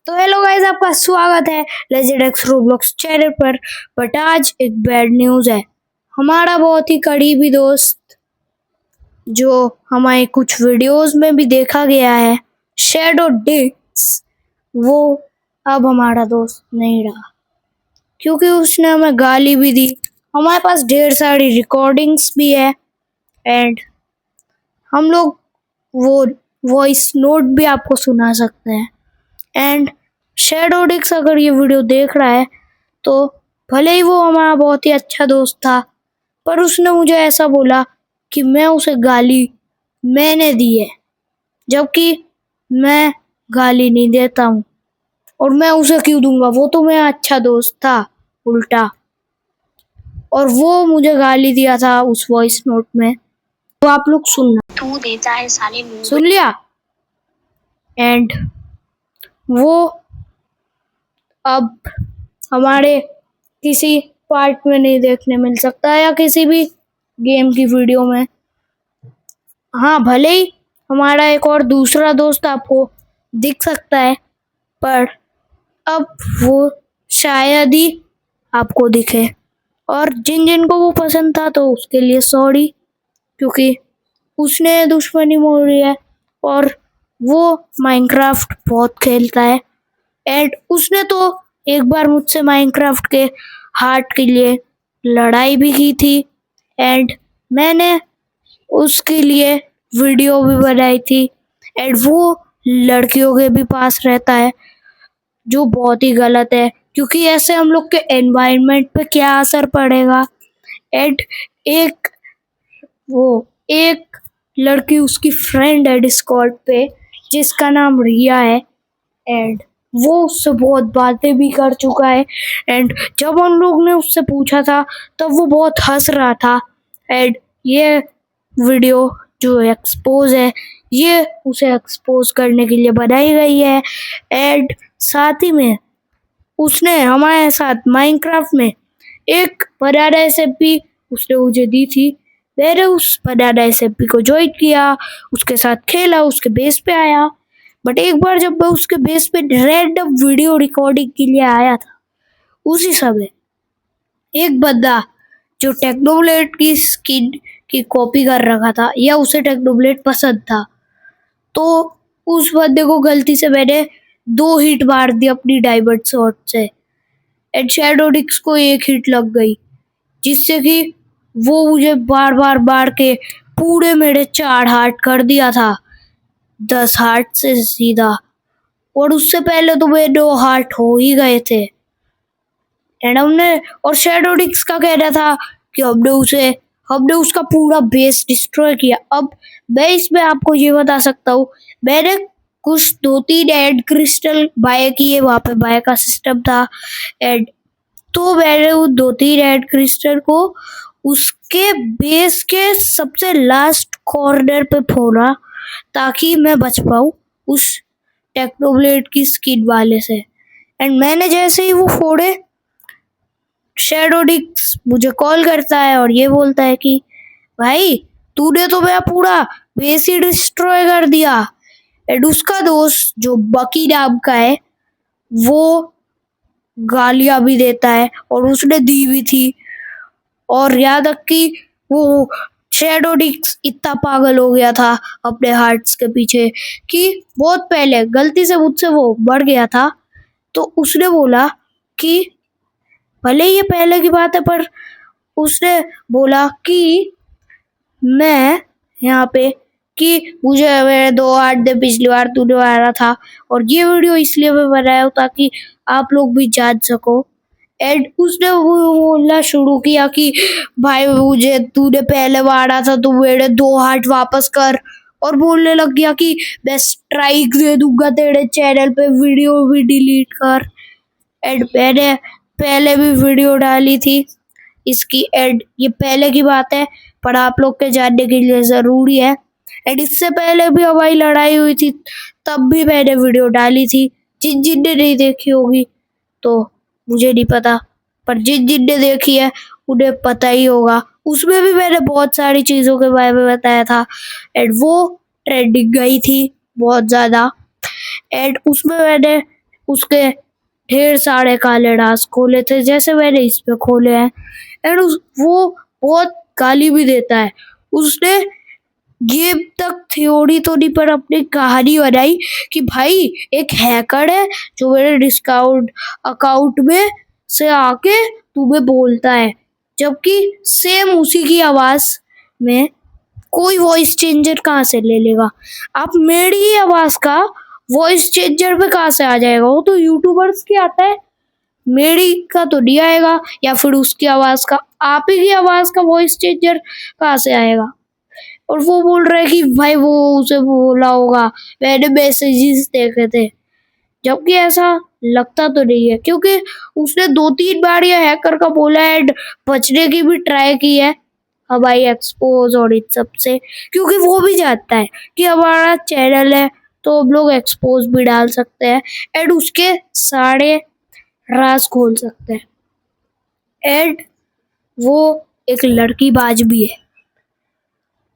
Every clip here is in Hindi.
तो हेलो गाइस, आपका स्वागत है लेजेंड एक्स रोब्लॉक्स चैनल पर। बट आज एक बैड न्यूज़ है। हमारा बहुत ही करीबी दोस्त, जो हमारे कुछ वीडियोस में भी देखा गया है, शैडो डिक्स, वो अब हमारा दोस्त नहीं रहा, क्योंकि उसने हमें गाली भी दी। हमारे पास ढेर सारी रिकॉर्डिंग्स भी है एंड हम लोग वो वॉइस नोट भी आपको सुना सकते हैं। एंड शैडो डिक्स अगर ये वीडियो देख रहा है तो भले ही वो हमारा बहुत ही अच्छा दोस्त था, पर उसने मुझे ऐसा बोला कि मैं उसे गाली मैंने दी है, जबकि मैं गाली नहीं देता हूँ। और मैं उसे क्यों दूंगा, वो तो मेरा अच्छा दोस्त था उल्टा। और वो मुझे गाली दिया था उस वॉइस नोट में, तो आप लोग सुनना। तू देता है साले मुंह सुन लिया? एंड वो अब हमारे किसी पार्ट में नहीं देखने मिल सकता या किसी भी गेम की वीडियो में। हाँ, भले ही हमारा एक और दूसरा दोस्त आपको दिख सकता है, पर अब वो शायद ही आपको दिखे। और जिन जिन को वो पसंद था तो उसके लिए सॉरी, क्योंकि उसने दुश्मनी मोड़ी है। और वो माइनक्राफ्ट बहुत खेलता है एंड उसने तो एक बार मुझसे माइनक्राफ्ट के हार्ट के लिए लड़ाई भी की थी एंड मैंने उसके लिए वीडियो भी बनाई थी। एंड वो लड़कियों के भी पास रहता है, जो बहुत ही गलत है, क्योंकि ऐसे हम लोग के एनवायरनमेंट पे क्या असर पड़ेगा। एंड एक लड़की उसकी फ्रेंड है डिस्कॉर्ड पे, जिसका नाम रिया है, एंड वो उससे बहुत बातें भी कर चुका है। एंड जब हम लोग ने उससे पूछा था तब वो बहुत हंस रहा था। एंड ये वीडियो जो एक्सपोज है, ये उसे एक्सपोज करने के लिए बनाई गई है। एंड साथ ही में उसने हमारे साथ माइनक्राफ्ट में एक बनाना एसएमपी उसने मुझे दी थी। मैंने उस बनाना एसएमपी को ज्वाइन किया, उसके साथ खेला, उसके बेस पे आया। बट एक बार जब मैं उसके बेस पे रैंडम वीडियो रिकॉर्डिंग के लिए आया था, उसी समय एक बंदा जो टेक्नोब्लेड की स्किन की कॉपी कर रखा था, या उसे टेक्नोब्लेड पसंद था, तो उस बंदे को गलती से मैंने 2 हिट मार दी अपनी डायमंड शॉट से एंड शैडो डिक्स को 1 हिट लग गई, जिससे कि वो मुझे बार बार मार के पूरे मेरे 4 हार्ट कर दिया था, 10 हार्ट से सीधा। और उससे पहले तो मेरे 2 हार्ट हो ही गए थे। एंड और शैडो डिक्स का कहना था कि हमने उसका पूरा बेस डिस्ट्रॉय किया। अब मैं इसमें आपको ये बता सकता हूँ, मैंने कुछ 2-3 एड क्रिस्टल बाय किए, वहाँ पे बाय का सिस्टम था। एंड तो मैंने उन 2-3 एड क्रिस्टल को उसके बेस के सबसे लास्ट कॉर्नर पे फोड़ा, ताकि मैं बच पाऊँ उस टेक्नोब्लेड की स्किन वाले से। एंड मैंने जैसे ही वो फोड़े, शैडो डिक्स मुझे कॉल करता है और ये बोलता है कि भाई, तूने तो मेरा पूरा बेस ही डिस्ट्रॉय कर दिया। एंड उसका दोस्त जो बकी नाम का है, वो गालियां भी देता है और उसने दी भी थी। और याद तक कि वो शैडो डिक्स इतना पागल हो गया था अपने हार्ट्स के पीछे कि बहुत पहले गलती से मुझसे वो बढ़ गया था। तो उसने बोला कि भले ही ये पहले की बात है, पर उसने बोला कि मैं यहाँ पे कि मुझे मेरे 2 हार्ट दे, पिछली बार तूने मारा था। और ये वीडियो इसलिए मैं बनाया ताकि आप लोग भी जान सको। एंड उसने वो बोलना शुरू किया कि भाई, मुझे तूने पहले मारा था, तू मेरे 2 हार्ट वापस कर। और बोलने लग गया कि मैं स्ट्राइक दे दूंगा तेरे चैनल पे, वीडियो भी डिलीट कर। एंड मैंने पहले भी वीडियो डाली थी इसकी। एंड ये पहले की बात है, पर आप लोग के जानने के लिए ज़रूरी है। एंड इससे पहले भी हमारी लड़ाई हुई थी, तब भी मैंने वीडियो डाली थी। जिन जिन ने नहीं देखी होगी तो मुझे नहीं पता, पर जिन जिन ने देखी है उन्हें पता ही होगा। उसमें भी मैंने बहुत सारी चीज़ों के बारे में बताया था एंड वो ट्रेंडिंग गई थी बहुत ज़्यादा। एंड उसमें मैंने उसके ढेर सारे काले राज खोले थे जैसे मैंने इस पे खोले हैं। एंड वो बहुत गाली भी देता है। उसने ये तक थ्योरी तो नहीं पर अपनी कहानी बनाई कि भाई एक हैकर है जो मेरे डिस्काउंट अकाउंट में से आके तुम्हें बोलता है, जबकि सेम उसी की आवाज में कोई वॉइस चेंजर कहाँ से ले लेगा। आप मेरी ही आवाज का वॉइस चेंजर पे कहाँ से आ जाएगा? वो तो यूट्यूबर्स की आता है, मेरी का तो नहीं आएगा। या फिर उसकी आवाज का, आप ही की आवाज का वॉइस चेंजर कहाँ से आएगा? और वो बोल रहा है कि भाई वो उसे बोला होगा, मैंने मैसेजेस देखे थे, जबकि ऐसा लगता तो नहीं है क्योंकि उसने 2-3 बार ये हैकर का बोला है एंड बचने की भी ट्राई की है हवाई एक्सपोज और इन सब से, क्योंकि वो भी जानता है कि हमारा चैनल है तो हम लोग एक्सपोज भी डाल सकते हैं एंड उसके सारे राज खोल सकते हैं। एंड वो एक लड़की बाज भी है।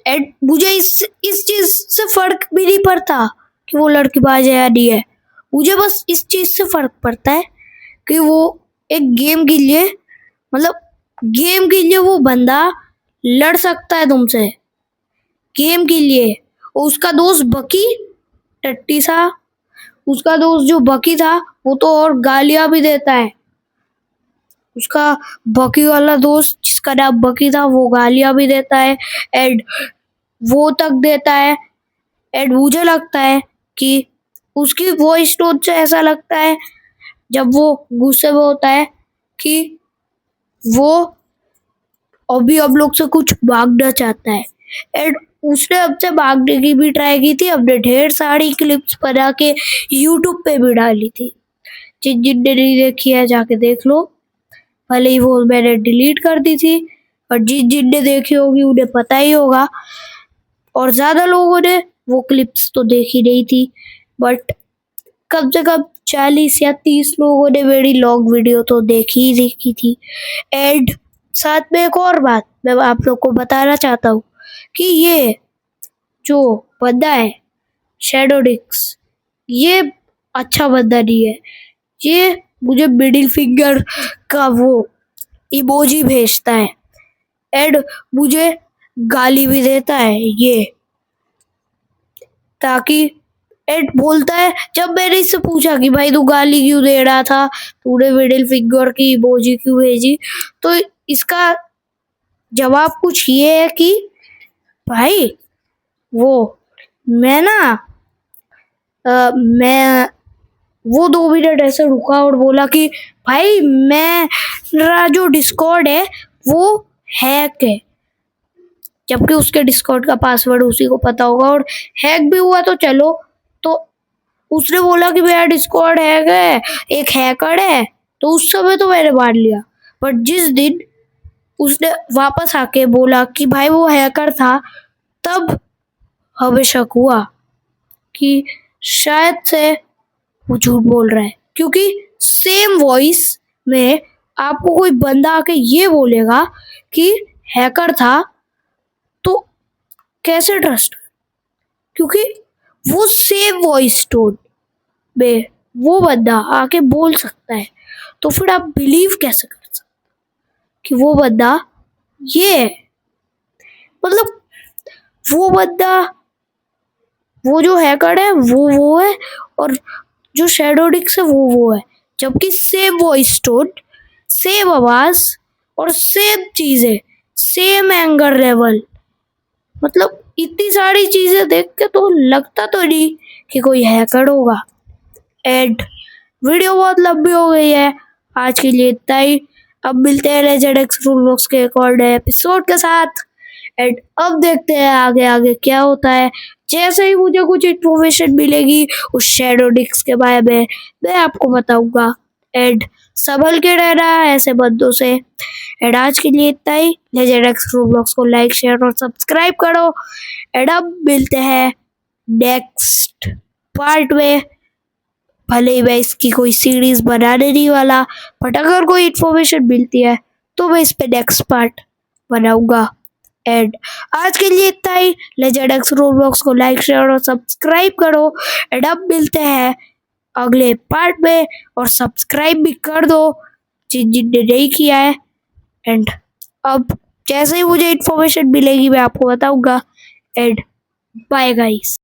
एंड मुझे इस चीज से फर्क भी नहीं पड़ता कि वो लड़की बाज है या नहीं है। मुझे बस इस चीज से फर्क पड़ता है कि वो एक गेम के लिए, मतलब गेम के लिए वो बंदा लड़ सकता है तुमसे, गेम के लिए। और उसका दोस्त बकी टट्टी सा, उसका दोस्त जो बकी था वो तो और गालियां भी देता है। उसका बकी वाला दोस्त जिसका नाम बकी था वो गालियां भी देता है एंड वो तक देता है। एंड मुझे लगता है कि उसकी वॉइस टोन से ऐसा लगता है जब वो गुस्से में होता है कि वो अभी हम लोग से कुछ मांगना चाहता है। एंड उसने हमसे मांगने की भी ट्राई की थी, हमने ढेर सारी क्लिप्स बना के यूट्यूब पे भी डाली थी। जिनने नहीं देखी है जाके देख लो, भले ही वो मैंने डिलीट कर दी थी, और जिनने देखी होगी उन्हें पता ही होगा। और ज्यादा लोगों ने वो क्लिप्स तो देखी नहीं थी, बट कम से कम 40 या 30 लोगों ने मेरी लॉन्ग वीडियो तो देखी ही देखी थी। एंड साथ में एक और बात मैं आप लोग को बताना चाहता हूँ कि ये जो बंदा है शैडोडिक्स, ये अच्छा बंदा नहीं है। ये मुझे मिडिल फिंगर का वो इमोजी भेजता है एंड मुझे गाली भी देता है ये, ताकि एंड बोलता है, जब मैंने इससे पूछा कि भाई तू गाली क्यों दे रहा था, तूने मिडिल फिंगर की इमोजी क्यों भेजी, तो इसका जवाब कुछ ये है कि भाई वो मैं ना मैं वो 2 मिनट ऐसे रुका और बोला कि भाई मेरा जो डिस्कॉर्ड है वो हैक है, जबकि उसके डिस्कॉर्ड का पासवर्ड उसी को पता होगा। और हैक भी हुआ तो चलो, तो उसने बोला कि मेरा डिस्कॉर्ड हैक है, एक हैकर है, तो उस समय तो मैंने मान लिया। बट जिस दिन उसने वापस आके बोला कि भाई वो हैकर था, तब हमें शक हुआ कि शायद से वो झूठ बोल रहा है, क्योंकि सेम वॉइस में आपको कोई बंदा आके ये बोलेगा कि हैकर था, तो कैसे ट्रस्ट? क्योंकि वो सेम वॉइस टोन में वो बंदा आके बोल सकता है, तो फिर आप बिलीव कैसे कर सकते कि वो बंदा ये है? मतलब वो बंदा, वो जो हैकर है वो है, और जो शैडोडिक्स है वो है, जबकि सेम वॉइस टोन, सेम आवाज और सेम चीजें, सेम एंगर लेवल। मतलब इतनी सारी चीजें देख के तो लगता तो नहीं कि कोई हैकर होगा। एंड वीडियो बहुत लंबी हो गई है, आज के लिए इतना ही। अब मिलते हैं लेजेंड एक्स रूलबॉक्स के एक और नए एपिसोड के साथ। एंड अब देखते हैं आगे आगे क्या होता है। जैसे ही मुझे कुछ इन्फॉर्मेशन मिलेगी उस शैडोडिक्स के बारे में मैं आपको बताऊंगा। एंड संभल के रहना ऐसे बंदों से। एंड आज के लिए इतना ही। लेजेंड एक्स रूलबॉक्स को लाइक शेयर और सब्सक्राइब करो। एंड अब मिलते हैं नेक्स्ट पार्ट में। भले ही मैं इसकी कोई सीरीज बनाने नहीं वाला, बट अगर कोई इन्फॉर्मेशन मिलती है तो मैं इस पे नेक्स्ट पार्ट बनाऊंगा। एंड आज के लिए इतना ही। लेजेंड एक्स रूलबॉक्स को लाइक शेयर और सब्सक्राइब करो। एंड अब मिलते हैं अगले पार्ट में, और सब्सक्राइब भी कर दो जिनने नहीं किया है। एंड अब जैसे ही मुझे इन्फॉर्मेशन मिलेगी मैं आपको बताऊंगा। And bye guys.